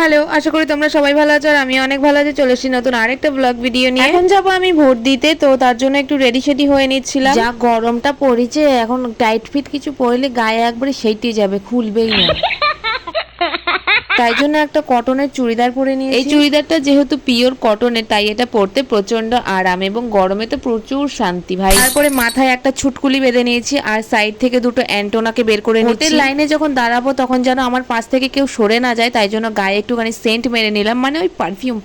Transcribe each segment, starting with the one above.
Hello, আশা করি তোমরা সবাই ভালো আছো আর আমি অনেক ভালো আছি। চলে এসেছি নতুন আরেকটা ব্লগ ভিডিও নিয়ে। এখন যাবো আমি ভোট দিতে, তো তার জন্য একটু রেডি সেডি হয়ে নিচ্ছিলাম। যা গরমটা পড়েছে এখন টাইট ফিট কিছু পরলে গায়ে একবারে সেইটে যাবে, খুলবেই না। তাই জন্য একটা কটনের চুড়িদার পরে নিয়েছি। এই চুড়িদারটা যেহেতু পিওর কটনের তাই এটা পরতে প্রচন্ড আরাম এবং গরমে তো প্রচুর শান্তি ভাই। তারপরে মাথায় একটা ছুটকুলি বেঁধে নিয়েছি আর সাইড থেকে দুটো অ্যান্টোনাকে বের করে নিচ্ছি। ভোটের লাইনে যখন দাঁড়াবো তখন যেন আমার পাশ থেকে কেউ সরে না যায়, তাই জন্য গায়ে একটুখানি সেন্ট মেরে নিলাম, মানে ওই পারফিউম।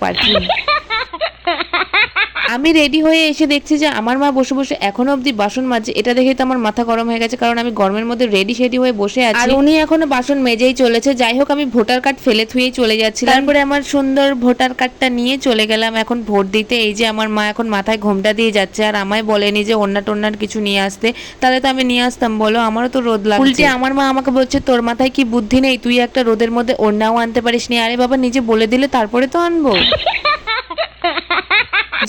আমি রেডি হয়ে এসে দেখছি যে আমার মা বসে বসে এখনো অব্দি বাসন মাজছে। এটা দেখে তো আমার মাথা গরম হয়ে গেছে, কারণ আমি গরমের মধ্যে রেডি সেডি হয়ে বসে আছি আর উনি এখনো বাসন মেজেই চলেছে। যাই হোক, আমি ভোটার কার্ড ফেলে থুয়েই চলে যাচ্ছিলাম। তারপরে আমার সুন্দর ভোটার কার্ডটা নিয়ে চলে গেলাম এখন ভোট দিতে। এই যে আমার মা এখন মাথায় ঘোমটা দিয়ে যাচ্ছে আর আমায় বলেনি যে ওন্না টোন্নার কিছু নিয়ে আসতে, তাহলে তো আমি নিয়ে আসতাম, বলো আমারও তো রোদ লাগছে। উল্টে আমার মা আমাকে বলছে তোর মাথায় কি বুদ্ধি নেই, তুই একটা রোদের মধ্যে ওন্নাও আনতে পারিস নি। আরে বাবা, নিজে বলে দিলে তারপরে তো আনবো।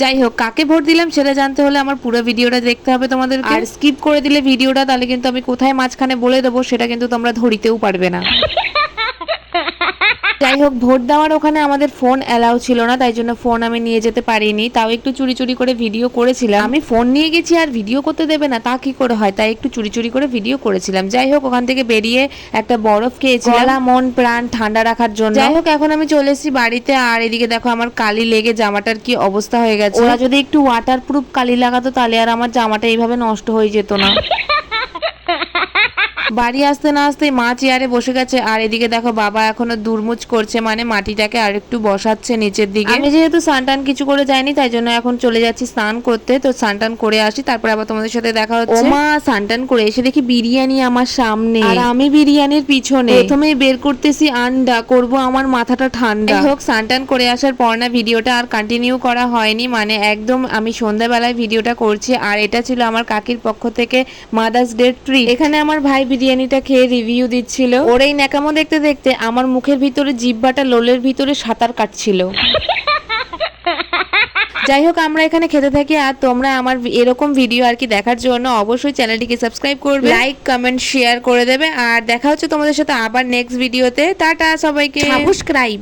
যাই হোক, কাকে ভোট দিলাম সেটা জানতে হলে আমার পুরো ভিডিওটা দেখতে হবে তোমাদের। আর স্কিপ করে দিলে ভিডিওটা, তাহলে কিন্তু আমি কোথায় মাঝখানে বলে দেবো সেটা কিন্তু তোমরা ধরিতেও পারবে না। যাই হোক, ভোট দেওয়ার ওখানে আমাদের ফোন অ্যালাউ ছিল না, তাই জন্য ফোন আমি নিয়ে যেতে পারিনি। তাও একটু চুরি চুরি করে ভিডিও করেছিলাম। আমি ফোন নিয়ে গেছি আর ভিডিও করতে দেবে না তা কি করে হয়, তাই একটু চুরি চুরি করে ভিডিও করেছিলাম। যাই হোক, ওখান থেকে বেরিয়ে একটা বরফ খেয়েছিলাম গলা মন প্রাণ ঠান্ডা রাখার জন্য। যাই হোক, এখন আমি চলে এসেছি বাড়িতে আর এদিকে দেখো আমার কালি লেগে জামাটার কি অবস্থা হয়ে গেছে। ওরা যদি একটু ওয়াটার প্রুফ কালি লাগাতো তাহলে আর আমার জামাটা এইভাবে নষ্ট হয়ে যেত না। বাড়ি আসতে না আসতেই মা চেয়ারে বসে গেছে আর এদিকে দেখো বাবা এখনো দুরমুচ করছে, মানে মাটিটাকে আর একটু বসাচ্ছে নিচের দিকে। আমি যেহেতু স্নান কিছু করে যাইনি তাই জন্য এখন চলে যাচ্ছি স্নান করতে। তো স্নান করে আসি, তারপর আবার তোমাদের সাথে দেখা হচ্ছে। ও মা, স্নান করে এসে দেখি বিরিয়ানি আমার সামনে আর আমি বিরিয়ানির পিছনে। প্রথমেই বের করতেছি আন্ডা, করব আমার মাথাটা ঠান্ডা। হোক, স্নান করে আসার পর না ভিডিওটা আর কন্টিনিউ করা হয়নি, মানে একদম আমি সন্ধ্যাবেলায় ভিডিওটা করছি। আর এটা ছিল আমার কাকির পক্ষ থেকে মাদার্স ডে ট্রিট। এখানে আমার ভাই বিরিয়ানিটা খেয়ে রিভিউ দিচ্ছিল। ওর এই ন্যাকামো দেখতে দেখতে আমার মুখের ভিতরে জিহ্বাটা লোলের ভিতরে সাঁতার কাটছিল। যাই হোক, আমরা এখানে খেতে থাকি আর তোমরা আমার এরকম ভিডিও আর কি দেখার জন্য অবশ্যই চ্যানেলটিকে সাবস্ক্রাইব করবে, লাইক কমেন্ট শেয়ার করে দেবে। আর দেখা হচ্ছে তোমাদের সাথে আবার নেক্সট ভিডিওতে। টাটা সবাইকে, সাবস্ক্রাইব।